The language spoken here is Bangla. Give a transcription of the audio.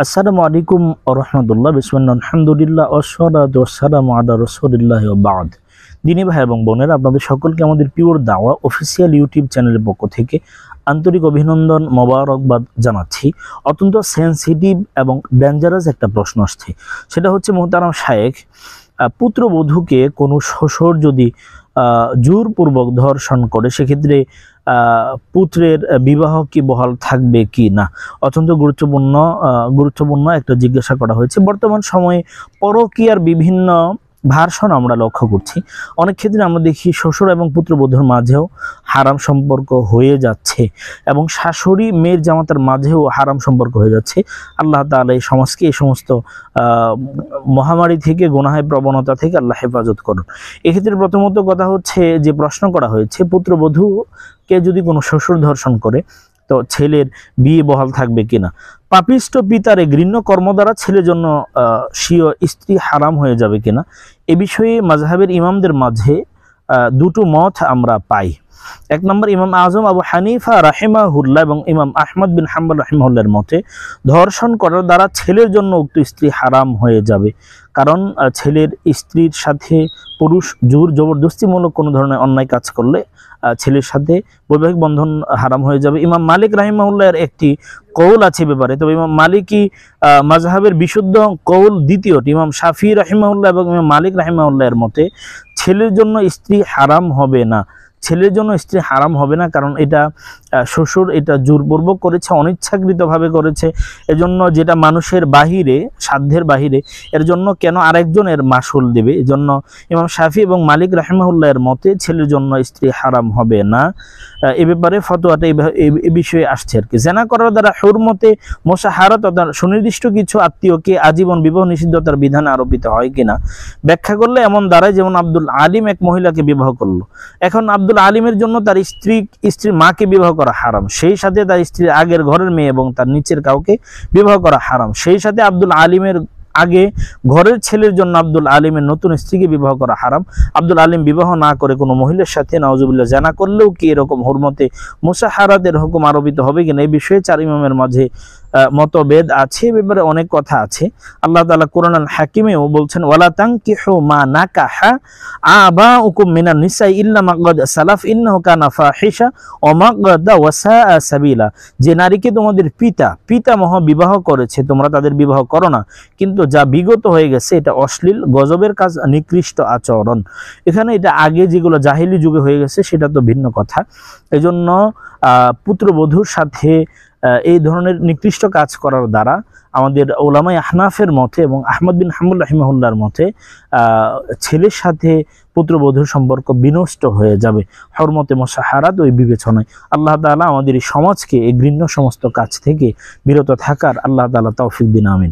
আসসালামু আলাইকুম ওয়া রাহমাতুল্লাহ। বিসমিল্লাহ, আলহামদুলিল্লাহ, ওয়াসসালাতু ওয়াসসালামু আলা রাসূলিল্লাহি ওয়া বা'দ। দিনী ভাই এবং বোনেরা, আপনাদের সকলকে আমাদের পিওর দাওয়া অফিসিয়াল ইউটিউব চ্যানেলের পক্ষ থেকে আন্তরিক অভিনন্দন, মোবারকবাদ জানাচ্ছি। অত্যন্ত সেনসিটিভ এবং ডেঞ্জারাস একটা প্রশ্ন আসছে, সেটা হচ্ছে মোহতারাম শায়েখ, পুত্রবধূকে কোনো শ্বশুর যদি জোরপূর্বক ধর্ষণ করে, সেক্ষেত্রে পুত্রের বিবাহ কি বহাল থাকবে কি না? অত্যন্ত গুরুত্বপূর্ণ একটা জিজ্ঞাসা করা হয়েছে। বর্তমান সময়ে পরকীয়ার বিভিন্ন ভার্সন আমরা লক্ষ্য করছি। অনেক ক্ষেত্রে আমরা দেখি শ্বশুর এবং পুত্রবধূর মাঝেও হারাম সম্পর্ক হয়ে যাচ্ছে এবং শাশুড়ি মেয়ের জামাতার মাঝেও হারাম সম্পর্ক হয়ে যাচ্ছে। আল্লাহ তাআলা এই সমাজকে এই সমস্ত মহামারী থেকে, গুনাহের প্রবণতা থেকে আল্লাহ হেফাজত করুন। এক্ষেত্রে প্রথমত কথা হচ্ছে, যে প্রশ্ন করা হয়েছে, পুত্রবধূকে যদি কোনো শ্বশুর ধর্ষণ করে তো ছেলের বিয়ে বহাল থাকবে কিনা? পাপিষ্ট পিতার ঘৃণ্য কর্ম দ্বারা ছেলের জন্য স্বীয় স্ত্রী হারাম হয়ে যাবে কিনা, এ বিষয়ে মাযহাবের ইমামদের মাঝে দুটো মত আমরা পাই। এক নম্বর, ইমাম আজম আবু হানিফা রাহিমাহুল্লাহ এবং ইমাম আহমদ বিন হাম্বল রাহিমাহুল্লাহর মতে, ধর্ষণ করার দ্বারা ছেলের জন্য উক্ত স্ত্রী হারাম হয়ে যাবে। কারণ ছেলের স্ত্রীর সাথে পুরুষ জোর জবরদস্তিমূলক কোনো ধরনের অন্যায় কাজ করলে ছেলের সাথে বৈবাহিক বন্ধন হারাম হয়ে যাবে। ইমাম মালিক রাহিমাহুল্লাহর একটি কৌল আছে ব্যাপারে, তবে ইমাম মালিকি মাযহাবের বিশুদ্ধ কৌল দ্বিতীয়টি। ইমাম শাফি রাহিমাহুল্লাহ এবং ইমাম মালিক রাহিমাহুল্লাহর মতে ছেলের জন্য স্ত্রী হারাম হবে না। ছেলের জন্য স্ত্রী হারাম হবে না, কারণ এটা শ্বশুর এটা জোরপূর্বক করেছে, অনিচ্ছাকৃতভাবে করেছে। এজন্য যেটা মানুষের বাহিরে, সাধ্যের বাহিরে, এর জন্য কেন আরেকজনের মাসুল দেবে? এজন্য ইমাম শাফি এবং মালিক রাহিমাহুল্লাহর মতে ছেলের জন্য স্ত্রী হারাম হবে না। এ ব্যাপারে ফতোয়াটা এই বিষয়ে আসছে আর কি। জেনা করার দ্বারা হুরমতে মুসাহারাত অর্থাৎ সুনির্দিষ্ট কিছু আত্মীয়কে আজীবন বিবাহ নিষিদ্ধতার বিধান আরোপিত হয় কিনা ব্যাখ্যা করলে এমন দাঁড়ায়, যেমন আব্দুল আলিম এক মহিলাকে বিবাহ করলো। এখন আব্দুল আলিমের জন্য তার স্ত্রীর মাকে বিবাহ করা হারাম, সেই সাথে তার স্ত্রীর আগের ঘরের মেয়ে এবং তার নিচের কাউকে বিবাহ করা হারাম। সেই সাথে আব্দুল আলিমের আগে ঘরের ছেলের জন্য আব্দুল আলিমের নতুন স্ত্রীকে বিবাহ করা হারাম। আব্দুল আলিম বিবাহ না করে কোনো মহিলার সাথে নাউজুবিল্লাহ জানা করলেও কি এরকম হুরমতে মুসাহারাতের হুকুম আরোপিত হবে কিনা, এই বিষয়ে চার ইমামের মাঝে মতভেদ আছে। এ ব্যাপারে অনেক কথা আছে। আল্লাহ তাআলা কোরআন আল হাকিমেও বলছেন, ওয়ালা তানকিহু মা নাকাহা আবাউকুম মিনান নিসাই ইল্লা মা ক্বাদ সালাফ ইন্নাহু কানা ফাহিশা ওয়া মাকদা ওয়া সাআ সাবিলা। যে নারীকে তোমাদের পিতামহ বিবাহ করেছে, তোমরা তাদের বিবাহ করো না, কিন্তু যা বিগত হয়ে গেছে এটা অশ্লীল, গজবের কাজ, নিকৃষ্ট আচরণ। এখানে এটা আগে যেগুলো জাহিলি যুগে হয়ে গেছে সেটা তো ভিন্ন কথা। এজন্য পুত্রবধূর সাথে এই ধরনের নিকৃষ্ট কাজ করার দ্বারা আমাদের ওলামায়ে আহনাফের মতে এবং আহমদ বিন হাম্বল রাহিমাহুল্লাহর মতে ছেলের সাথে পুত্রবধূর সম্পর্ক বিনষ্ট হয়ে যাবে হুরমতে মুসাহারাত ওই বিবেচনায়। আল্লাহ তাআলা আমাদের এই সমাজকে এই ঘৃণ্য সমস্ত কাজ থেকে বিরত থাকার আল্লাহ তাআলা তৌফিক দিন, আমিন।